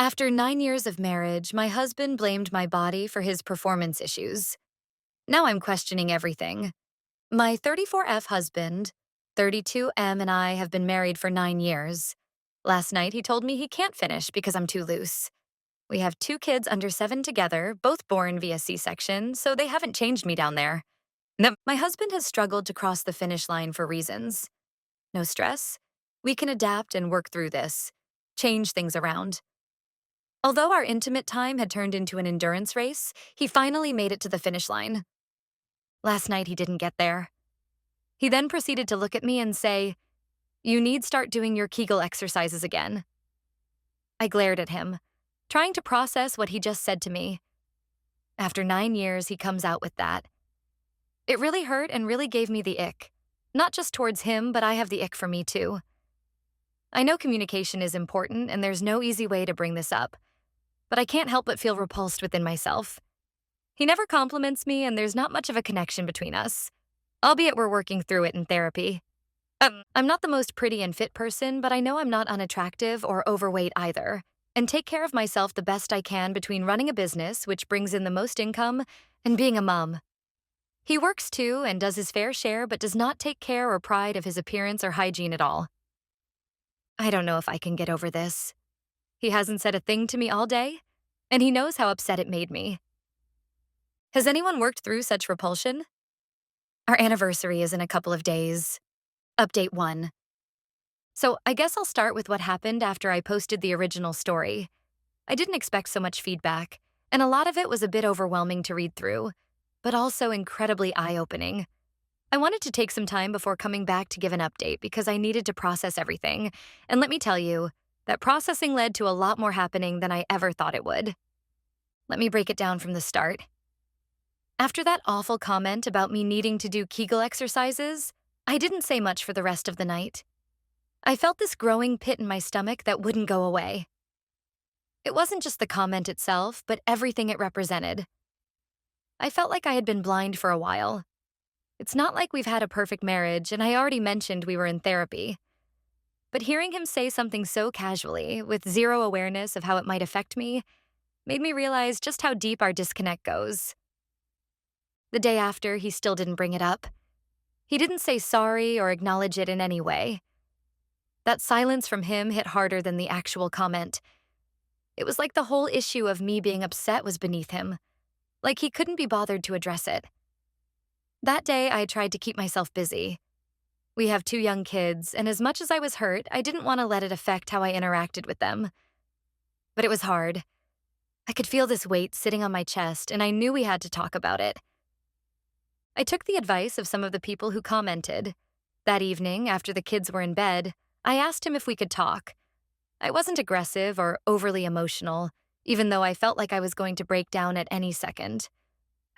After 9 years of marriage, my husband blamed my body for his performance issues. Now I'm questioning everything. My 34F husband, 32M, and I have been married for 9 years. Last night, he told me he can't finish because I'm too loose. We have 2 kids under 7 together, both born via C-section, so they haven't changed me down there. No, my husband has struggled to cross the finish line for reasons. No stress. We can adapt and work through this. Change things around. Although our intimate time had turned into an endurance race, he finally made it to the finish line. Last night, he didn't get there. He then proceeded to look at me and say, "You need start doing your Kegel exercises again." I glared at him, trying to process what he just said to me. After 9 years, he comes out with that. It really hurt and really gave me the ick. Not just towards him, but I have the ick for me too. I know communication is important and there's no easy way to bring this up, but I can't help but feel repulsed within myself. He never compliments me and there's not much of a connection between us, albeit we're working through it in therapy. I'm not the most pretty and fit person, but I know I'm not unattractive or overweight either, and take care of myself the best I can between running a business, which brings in the most income, and being a mom. He works too and does his fair share, but does not take care or pride of his appearance or hygiene at all. I don't know if I can get over this. He hasn't said a thing to me all day, and he knows how upset it made me. Has anyone worked through such repulsion? Our anniversary is in a couple of days. Update 1. So I guess I'll start with what happened after I posted the original story. I didn't expect so much feedback, and a lot of it was a bit overwhelming to read through, but also incredibly eye-opening. I wanted to take some time before coming back to give an update because I needed to process everything, and let me tell you, that processing led to a lot more happening than I ever thought it would. Let me break it down from the start. After that awful comment about me needing to do Kegel exercises, I didn't say much for the rest of the night. I felt this growing pit in my stomach that wouldn't go away. It wasn't just the comment itself, but everything it represented. I felt like I had been blind for a while. It's not like we've had a perfect marriage, and I already mentioned we were in therapy. But hearing him say something so casually, with zero awareness of how it might affect me, made me realize just how deep our disconnect goes. The day after, he still didn't bring it up. He didn't say sorry or acknowledge it in any way. That silence from him hit harder than the actual comment. It was like the whole issue of me being upset was beneath him, like he couldn't be bothered to address it. That day, I tried to keep myself busy. We have 2 young kids, and as much as I was hurt, I didn't want to let it affect how I interacted with them. But it was hard. I could feel this weight sitting on my chest, and I knew we had to talk about it. I took the advice of some of the people who commented. That evening, after the kids were in bed, I asked him if we could talk. I wasn't aggressive or overly emotional, even though I felt like I was going to break down at any second.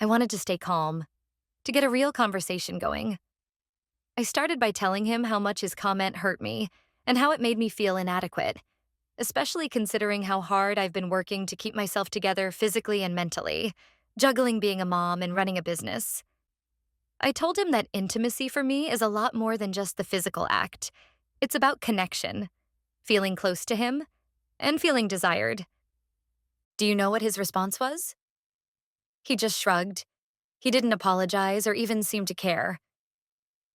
I wanted to stay calm, to get a real conversation going. I started by telling him how much his comment hurt me and how it made me feel inadequate, especially considering how hard I've been working to keep myself together physically and mentally, juggling being a mom and running a business. I told him that intimacy for me is a lot more than just the physical act. It's about connection, feeling close to him, and feeling desired. Do you know what his response was? He just shrugged. He didn't apologize or even seem to care.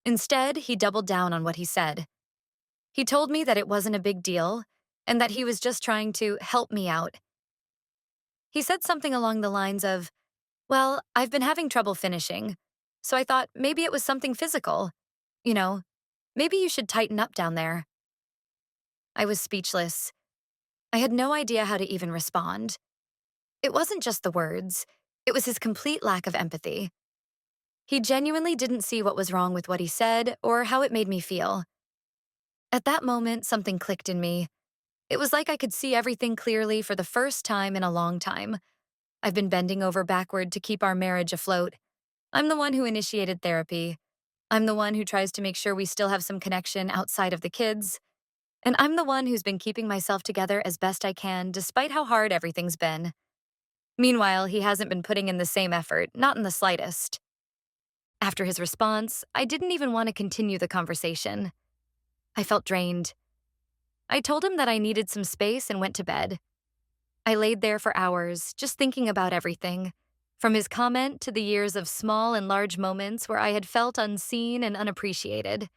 Instead, he doubled down on what he said. He told me that it wasn't a big deal and that he was just trying to help me out. He said something along the lines of, "Well, I've been having trouble finishing, so I thought maybe it was something physical. You know, maybe you should tighten up down there." I was speechless. I had no idea how to even respond. It wasn't just the words. It was his complete lack of empathy. He genuinely didn't see what was wrong with what he said or how it made me feel. At that moment, something clicked in me. It was like I could see everything clearly for the first time in a long time. I've been bending over backward to keep our marriage afloat. I'm the one who initiated therapy. I'm the one who tries to make sure we still have some connection outside of the kids. And I'm the one who's been keeping myself together as best I can, despite how hard everything's been. Meanwhile, he hasn't been putting in the same effort, not in the slightest. After his response, I didn't even want to continue the conversation. I felt drained. I told him that I needed some space and went to bed. I laid there for hours, just thinking about everything. From his comment to the years of small and large moments where I had felt unseen and unappreciated.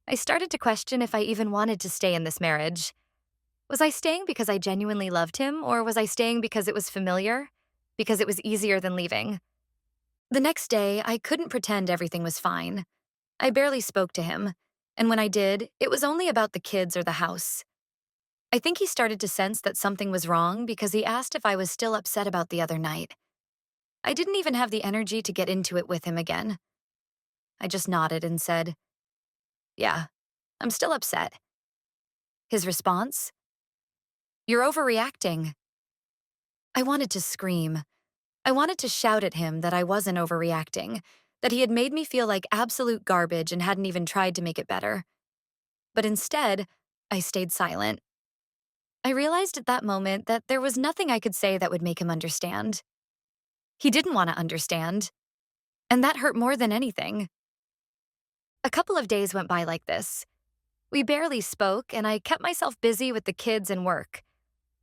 I started to question if I even wanted to stay in this marriage. Was I staying because I genuinely loved him, or was I staying because it was familiar? Because it was easier than leaving? The next day, I couldn't pretend everything was fine. I barely spoke to him, and when I did, it was only about the kids or the house. I think he started to sense that something was wrong because he asked if I was still upset about the other night. I didn't even have the energy to get into it with him again. I just nodded and said, "Yeah, I'm still upset." His response? "You're overreacting." I wanted to scream. I wanted to shout at him that I wasn't overreacting, that he had made me feel like absolute garbage and hadn't even tried to make it better. But instead, I stayed silent. I realized at that moment that there was nothing I could say that would make him understand. He didn't want to understand, and that hurt more than anything. A couple of days went by like this. We barely spoke, and I kept myself busy with the kids and work.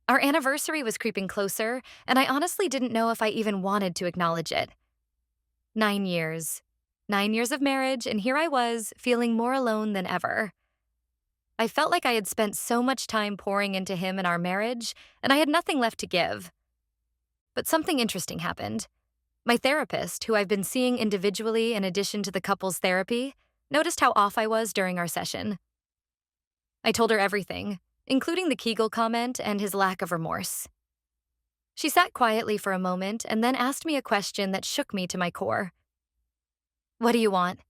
Our anniversary was creeping closer, and I honestly didn't know if I even wanted to acknowledge it. 9 years. 9 years of marriage, and here I was, feeling more alone than ever. I felt like I had spent so much time pouring into him and our marriage, and I had nothing left to give. But something interesting happened. My therapist, who I've been seeing individually in addition to the couple's therapy, noticed how off I was during our session. I told her everything, including the Kegel comment and his lack of remorse. She sat quietly for a moment and then asked me a question that shook me to my core. "What do you want?"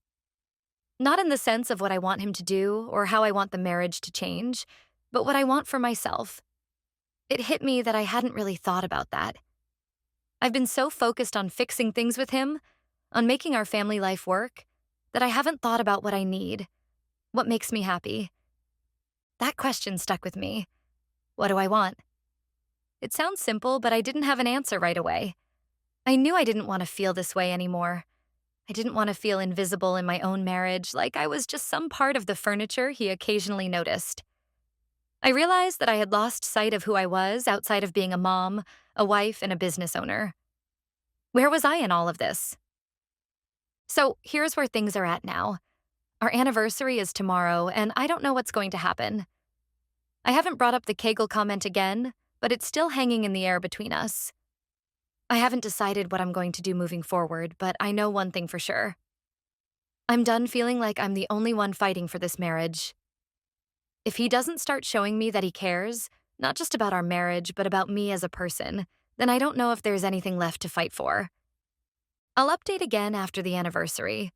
Not in the sense of what I want him to do or how I want the marriage to change, but what I want for myself. It hit me that I hadn't really thought about that. I've been so focused on fixing things with him, on making our family life work, that I haven't thought about what I need, what makes me happy. That question stuck with me. What do I want? It sounds simple, but I didn't have an answer right away. I knew I didn't want to feel this way anymore. I didn't want to feel invisible in my own marriage, like I was just some part of the furniture he occasionally noticed. I realized that I had lost sight of who I was outside of being a mom, a wife, and a business owner. Where was I in all of this? So here's where things are at now. Our anniversary is tomorrow, and I don't know what's going to happen. I haven't brought up the Kegel comment again, but it's still hanging in the air between us. I haven't decided what I'm going to do moving forward, but I know one thing for sure. I'm done feeling like I'm the only one fighting for this marriage. If he doesn't start showing me that he cares, not just about our marriage, but about me as a person, then I don't know if there's anything left to fight for. I'll update again after the anniversary.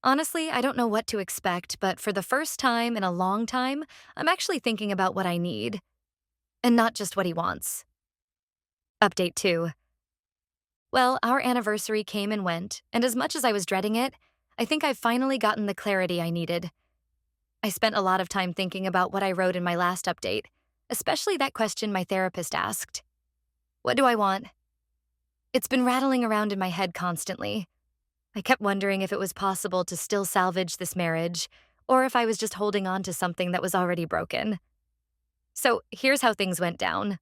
Honestly, I don't know what to expect, but for the first time in a long time, I'm actually thinking about what I need, and not just what he wants. Update 2. Well, our anniversary came and went, and as much as I was dreading it, I think I've finally gotten the clarity I needed. I spent a lot of time thinking about what I wrote in my last update, especially that question my therapist asked. What do I want? It's been rattling around in my head constantly. I kept wondering if it was possible to still salvage this marriage, or if I was just holding on to something that was already broken. So here's how things went down.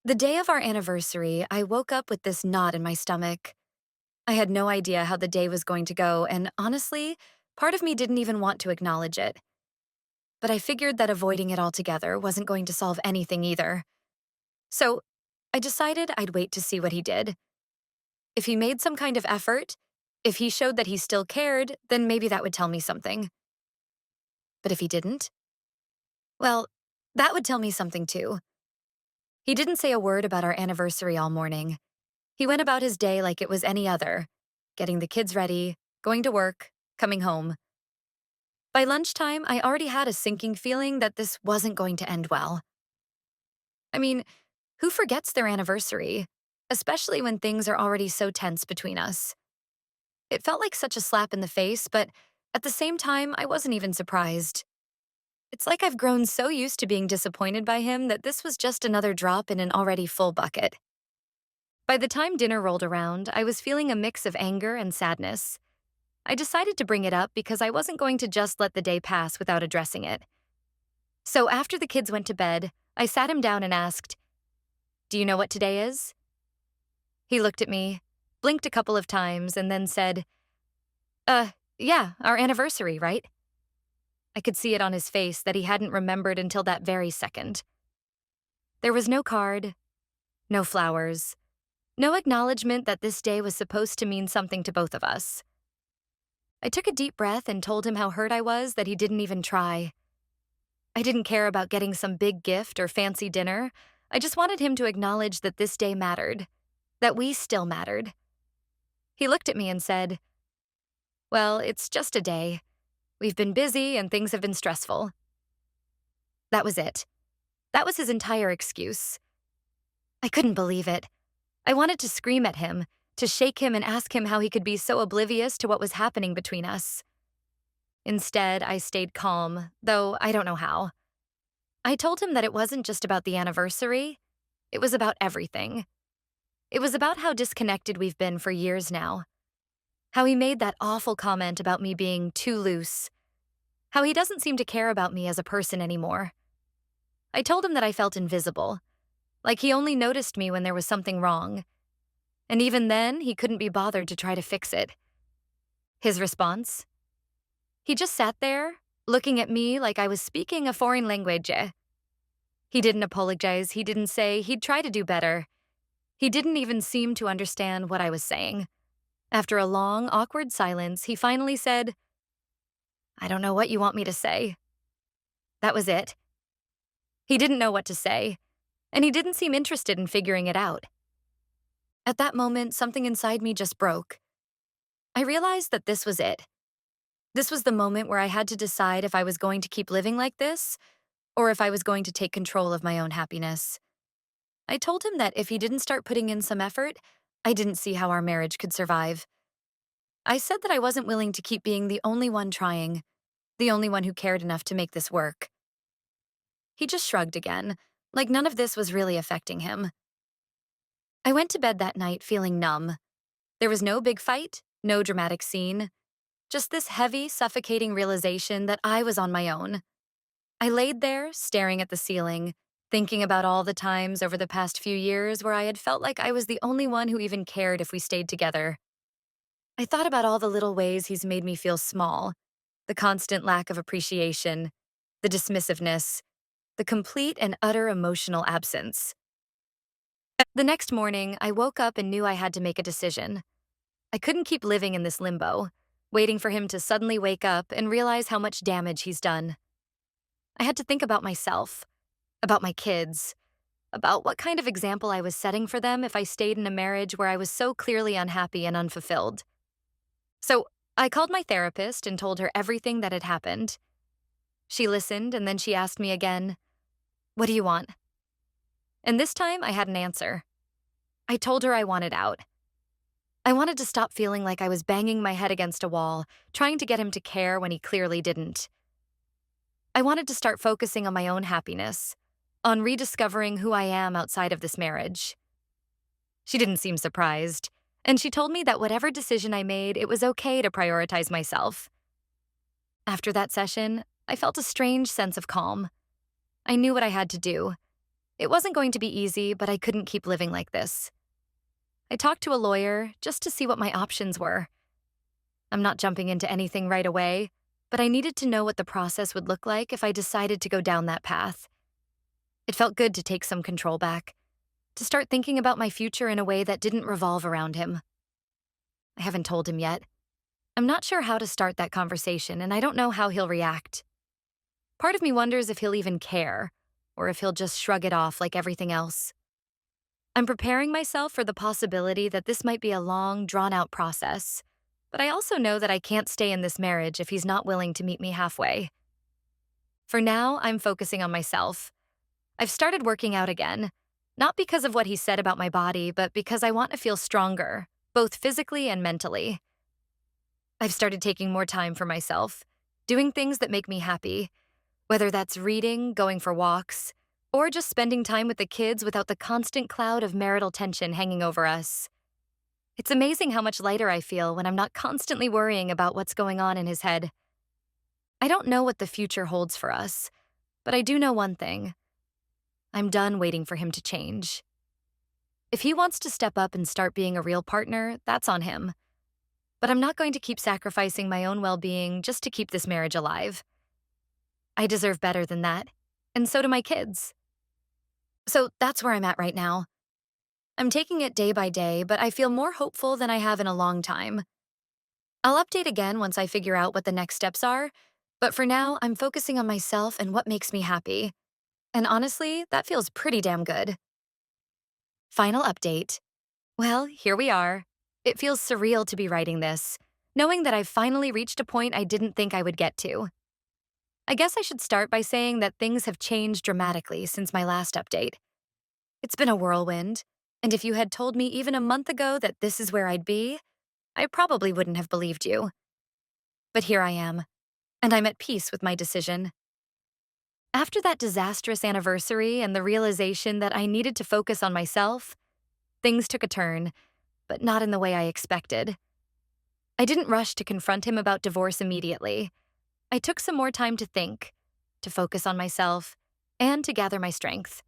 The day of our anniversary, I woke up with this knot in my stomach. I had no idea how the day was going to go, and honestly, part of me didn't even want to acknowledge it. But I figured that avoiding it altogether wasn't going to solve anything either. So I decided I'd wait to see what he did. If he made some kind of effort, if he showed that he still cared, then maybe that would tell me something. But if he didn't, well, that would tell me something too. He didn't say a word about our anniversary all morning. He went about his day like it was any other, getting the kids ready, going to work, coming home. By lunchtime, I already had a sinking feeling that this wasn't going to end well. I mean, who forgets their anniversary, especially when things are already so tense between us? It felt like such a slap in the face, but at the same time, I wasn't even surprised. It's like I've grown so used to being disappointed by him that this was just another drop in an already full bucket. By the time dinner rolled around, I was feeling a mix of anger and sadness. I decided to bring it up because I wasn't going to just let the day pass without addressing it. So after the kids went to bed, I sat him down and asked, Do you know what today is? He looked at me, blinked a couple of times, and then said, Uh, yeah, our anniversary, right? I could see it on his face that he hadn't remembered until that very second. There was no card, no flowers, no acknowledgement that this day was supposed to mean something to both of us. I took a deep breath and told him how hurt I was that he didn't even try. I didn't care about getting some big gift or fancy dinner. I just wanted him to acknowledge that this day mattered, that we still mattered. He looked at me and said, Well, it's just a day. We've been busy and things have been stressful. That was it. That was his entire excuse. I couldn't believe it. I wanted to scream at him, to shake him and ask him how he could be so oblivious to what was happening between us. Instead, I stayed calm, though I don't know how. I told him that it wasn't just about the anniversary, it was about everything. It was about how disconnected we've been for years now. How he made that awful comment about me being too loose. How he doesn't seem to care about me as a person anymore. I told him that I felt invisible, like he only noticed me when there was something wrong. And even then, he couldn't be bothered to try to fix it. His response? He just sat there, looking at me like I was speaking a foreign language. He didn't apologize, he didn't say he'd try to do better. He didn't even seem to understand what I was saying. After a long, awkward silence, he finally said, I don't know what you want me to say. That was it. He didn't know what to say, and he didn't seem interested in figuring it out. At that moment, something inside me just broke. I realized that this was it. This was the moment where I had to decide if I was going to keep living like this, or if I was going to take control of my own happiness. I told him that if he didn't start putting in some effort, I didn't see how our marriage could survive. I said that I wasn't willing to keep being the only one trying, the only one who cared enough to make this work. He just shrugged again, like none of this was really affecting him. I went to bed that night feeling numb. There was no big fight, no dramatic scene, just this heavy, suffocating realization that I was on my own. I laid there, staring at the ceiling, thinking about all the times over the past few years where I had felt like I was the only one who even cared if we stayed together. I thought about all the little ways he's made me feel small, the constant lack of appreciation, the dismissiveness, the complete and utter emotional absence. The next morning, I woke up and knew I had to make a decision. I couldn't keep living in this limbo, waiting for him to suddenly wake up and realize how much damage he's done. I had to think about myself, about my kids, about what kind of example I was setting for them if I stayed in a marriage where I was so clearly unhappy and unfulfilled. So I called my therapist and told her everything that had happened. She listened and then she asked me again, What do you want? And this time I had an answer. I told her I wanted out. I wanted to stop feeling like I was banging my head against a wall, trying to get him to care when he clearly didn't. I wanted to start focusing on my own happiness, on rediscovering who I am outside of this marriage. She didn't seem surprised, and she told me that whatever decision I made, it was okay to prioritize myself. After that session, I felt a strange sense of calm. I knew what I had to do. It wasn't going to be easy, but I couldn't keep living like this. I talked to a lawyer just to see what my options were. I'm not jumping into anything right away, but I needed to know what the process would look like if I decided to go down that path. It felt good to take some control back, to start thinking about my future in a way that didn't revolve around him. I haven't told him yet. I'm not sure how to start that conversation, and I don't know how he'll react. Part of me wonders if he'll even care, or if he'll just shrug it off like everything else. I'm preparing myself for the possibility that this might be a long, drawn-out process, but I also know that I can't stay in this marriage if he's not willing to meet me halfway. For now, I'm focusing on myself. I've started working out again, not because of what he said about my body, but because I want to feel stronger, both physically and mentally. I've started taking more time for myself, doing things that make me happy, whether that's reading, going for walks, or just spending time with the kids without the constant cloud of marital tension hanging over us. It's amazing how much lighter I feel when I'm not constantly worrying about what's going on in his head. I don't know what the future holds for us, but I do know one thing. I'm done waiting for him to change. If he wants to step up and start being a real partner, that's on him. But I'm not going to keep sacrificing my own well-being just to keep this marriage alive. I deserve better than that, and so do my kids. So that's where I'm at right now. I'm taking it day by day, but I feel more hopeful than I have in a long time. I'll update again once I figure out what the next steps are, but for now, I'm focusing on myself and what makes me happy. And honestly, that feels pretty damn good. Final update. Well, here we are. It feels surreal to be writing this, knowing that I've finally reached a point I didn't think I would get to. I guess I should start by saying that things have changed dramatically since my last update. It's been a whirlwind, and if you had told me even a month ago that this is where I'd be, I probably wouldn't have believed you. But here I am, and I'm at peace with my decision. After that disastrous anniversary and the realization that I needed to focus on myself, things took a turn, but not in the way I expected. I didn't rush to confront him about divorce immediately. I took some more time to think, to focus on myself, and to gather my strength.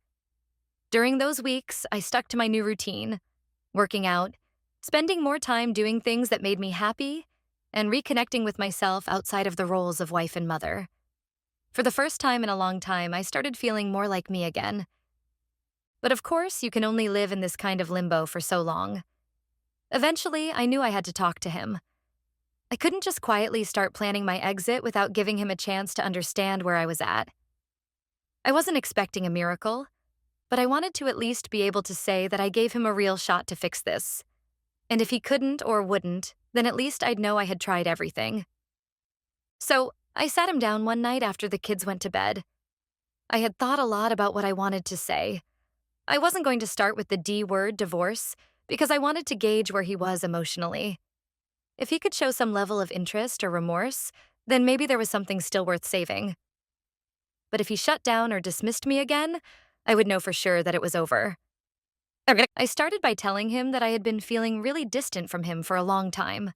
During those weeks, I stuck to my new routine, working out, spending more time doing things that made me happy, and reconnecting with myself outside of the roles of wife and mother. For the first time in a long time, I started feeling more like me again. But of course, you can only live in this kind of limbo for so long. Eventually, I knew I had to talk to him. I couldn't just quietly start planning my exit without giving him a chance to understand where I was at. I wasn't expecting a miracle, but I wanted to at least be able to say that I gave him a real shot to fix this. And if he couldn't or wouldn't, then at least I'd know I had tried everything. So, I sat him down one night after the kids went to bed. I had thought a lot about what I wanted to say. I wasn't going to start with the D word, divorce, because I wanted to gauge where he was emotionally. If he could show some level of interest or remorse, then maybe there was something still worth saving. But if he shut down or dismissed me again, I would know for sure that it was over. I started by telling him that I had been feeling really distant from him for a long time.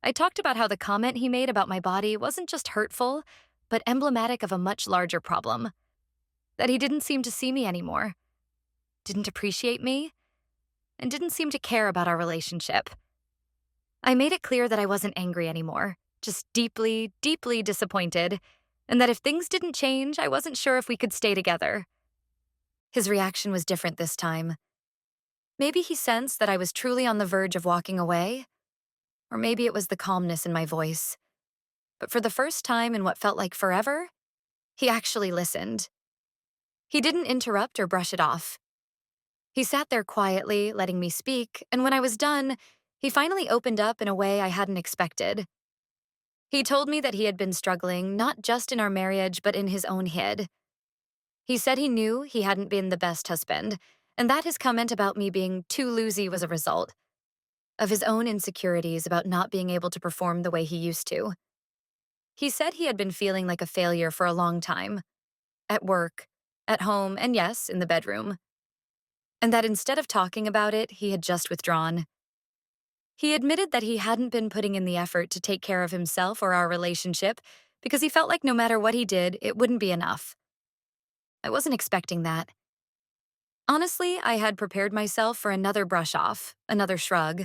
I talked about how the comment he made about my body wasn't just hurtful, but emblematic of a much larger problem. That he didn't seem to see me anymore, didn't appreciate me, and didn't seem to care about our relationship. I made it clear that I wasn't angry anymore, just deeply, deeply disappointed, and that if things didn't change, I wasn't sure if we could stay together. His reaction was different this time. Maybe he sensed that I was truly on the verge of walking away, or maybe it was the calmness in my voice. But for the first time in what felt like forever, he actually listened. He didn't interrupt or brush it off. He sat there quietly, letting me speak, and when I was done, he finally opened up in a way I hadn't expected. He told me that he had been struggling not just in our marriage, but in his own head. He said he knew he hadn't been the best husband, and that his comment about me being too loosey was a result of his own insecurities about not being able to perform the way he used to. He said he had been feeling like a failure for a long time, at work, at home, and yes, in the bedroom. And that instead of talking about it, he had just withdrawn. He admitted that he hadn't been putting in the effort to take care of himself or our relationship because he felt like no matter what he did, it wouldn't be enough. I wasn't expecting that. Honestly, I had prepared myself for another brush off, another shrug.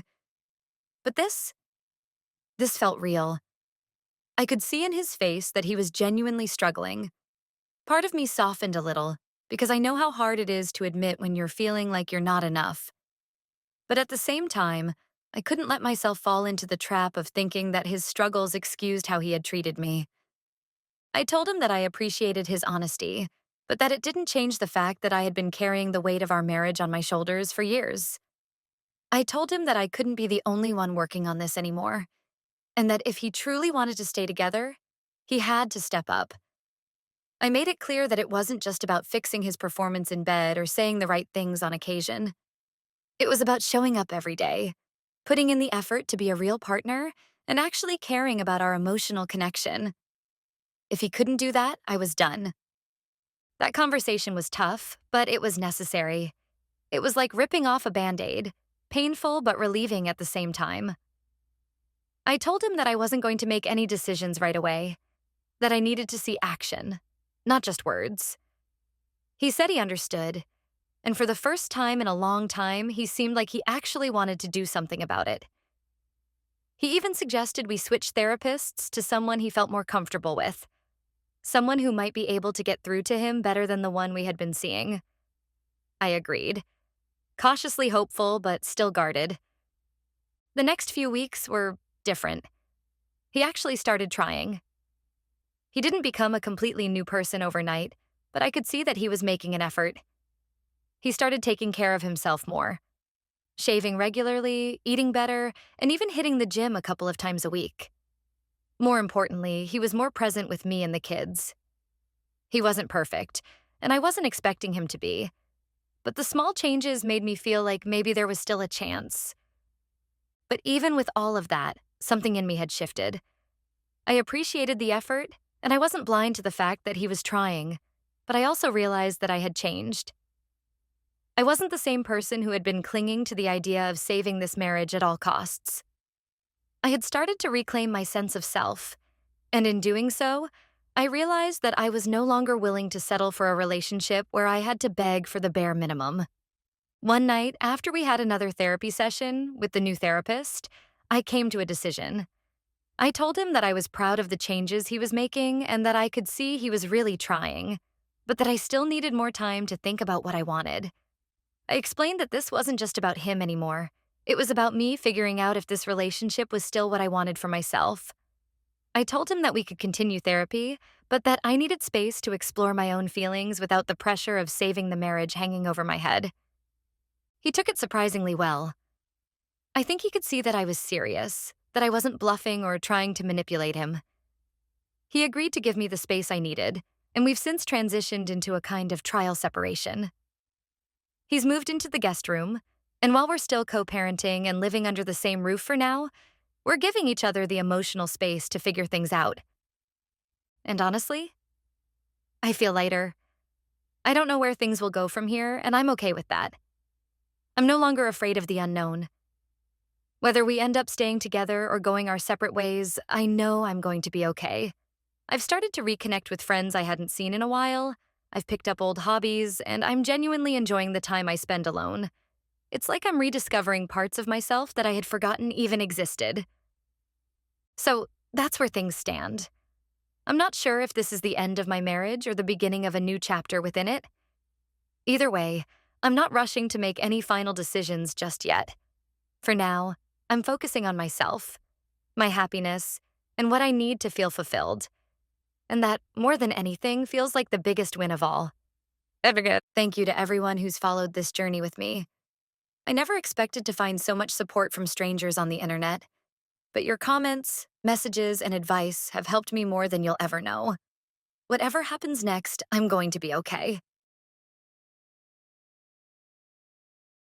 But this felt real. I could see in his face that he was genuinely struggling. Part of me softened a little, because I know how hard it is to admit when you're feeling like you're not enough. But at the same time, I couldn't let myself fall into the trap of thinking that his struggles excused how he had treated me. I told him that I appreciated his honesty, but that it didn't change the fact that I had been carrying the weight of our marriage on my shoulders for years. I told him that I couldn't be the only one working on this anymore, and that if he truly wanted to stay together, he had to step up. I made it clear that it wasn't just about fixing his performance in bed or saying the right things on occasion. It was about showing up every day, putting in the effort to be a real partner, and actually caring about our emotional connection. If he couldn't do that, I was done. That conversation was tough, but it was necessary. It was like ripping off a Band-Aid, painful but relieving at the same time. I told him that I wasn't going to make any decisions right away, that I needed to see action, not just words. He said he understood, And for the first time in a long time, he seemed like he actually wanted to do something about it. He even suggested we switch therapists to someone he felt more comfortable with, someone who might be able to get through to him better than the one we had been seeing. I agreed, cautiously hopeful but still guarded. The next few weeks were different. He actually started trying. He didn't become a completely new person overnight, but I could see that he was making an effort. He started taking care of himself more, shaving regularly, eating better, and even hitting the gym a couple of times a week. More importantly, he was more present with me and the kids. He wasn't perfect, and I wasn't expecting him to be, but the small changes made me feel like maybe there was still a chance. But even with all of that, something in me had shifted. I appreciated the effort, and I wasn't blind to the fact that he was trying, but I also realized that I had changed. I wasn't the same person who had been clinging to the idea of saving this marriage at all costs. I had started to reclaim my sense of self, and in doing so, I realized that I was no longer willing to settle for a relationship where I had to beg for the bare minimum. One night, after we had another therapy session with the new therapist, I came to a decision. I told him that I was proud of the changes he was making and that I could see he was really trying, but that I still needed more time to think about what I wanted. I explained that this wasn't just about him anymore. It was about me figuring out if this relationship was still what I wanted for myself. I told him that we could continue therapy, but that I needed space to explore my own feelings without the pressure of saving the marriage hanging over my head. He took it surprisingly well. I think he could see that I was serious, that I wasn't bluffing or trying to manipulate him. He agreed to give me the space I needed, and we've since transitioned into a kind of trial separation. He's moved into the guest room, and while we're still co-parenting and living under the same roof for now, we're giving each other the emotional space to figure things out. And honestly, I feel lighter. I don't know where things will go from here, and I'm okay with that. I'm no longer afraid of the unknown. Whether we end up staying together or going our separate ways, I know I'm going to be okay. I've started to reconnect with friends I hadn't seen in a while. I've picked up old hobbies, and I'm genuinely enjoying the time I spend alone. It's like I'm rediscovering parts of myself that I had forgotten even existed. So that's where things stand. I'm not sure if this is the end of my marriage or the beginning of a new chapter within it. Either way, I'm not rushing to make any final decisions just yet. For now, I'm focusing on myself, my happiness, and what I need to feel fulfilled. And that, more than anything, feels like the biggest win of all. Thank you to everyone who's followed this journey with me. I never expected to find so much support from strangers on the internet, but your comments, messages, and advice have helped me more than you'll ever know. Whatever happens next, I'm going to be okay.